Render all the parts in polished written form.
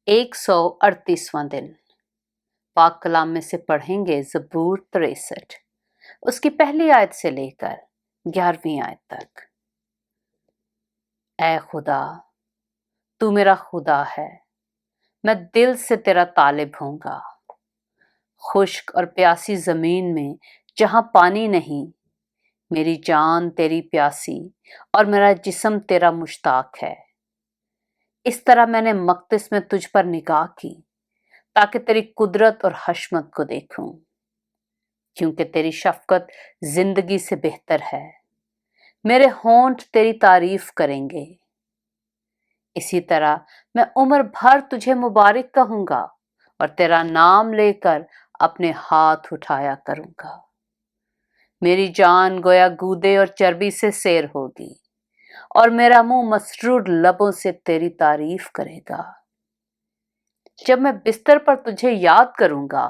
138वां दिन पाक कलाम में से पढ़ेंगे ज़बूर 63 उसकी पहली आयत से लेकर 11वीं आयत तक। ऐ खुदा, तू मेरा खुदा है, मैं दिल से तेरा तालिब हूँगा। खुश्क और प्यासी ज़मीन में जहाँ पानी नहीं, मेरी जान तेरी प्यासी और मेरा जिस्म तेरा मुश्ताक है। इस तरह मैंने मक़दिस में तुझ पर निगाह की ताकि तेरी कुदरत और हशमत को देखूं, क्योंकि तेरी शफ़क़त ज़िंदगी से बेहतर है। मेरे होंठ तेरी तारीफ करेंगे। इसी तरह मैं उम्र भर तुझे मुबारक कहूँगा और तेरा नाम लेकर अपने हाथ उठाया करूँगा। मेरी जान गोया गूदे और चर्बी से सैर होगी और मेरा मुंह मसरूर लबों से तेरी तारीफ करेगा। जब मैं बिस्तर पर तुझे याद करूँगा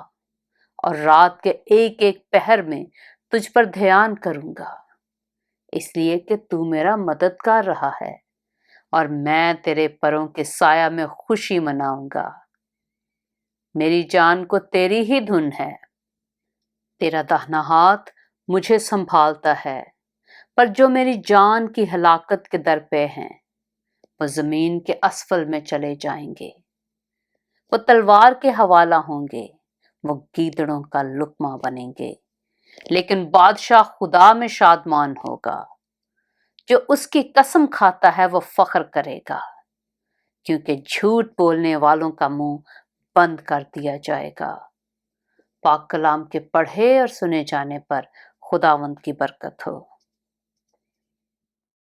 और रात के एक एक पहर में तुझ पर ध्यान करूँगा, इसलिए कि तू मेरा मददगार रहा है और मैं तेरे परों के साया में खुशी मनाऊंगा। मेरी जान को तेरी ही धुन है। तेरा दाहिना हाथ मुझे संभालता है, पर जो मेरी जान की हलाकत के दर पे हैं वो जमीन के असफल में चले जाएंगे। वो तलवार के हवाला होंगे, वो गीदड़ों का लुक्मा बनेंगे। लेकिन बादशाह खुदा में शादमान होगा। जो उसकी कसम खाता है वो फख्र करेगा, क्योंकि झूठ बोलने वालों का मुंह बंद कर दिया जाएगा। पाक कलाम के पढ़े और सुने जाने पर खुदावंद की बरकत हो।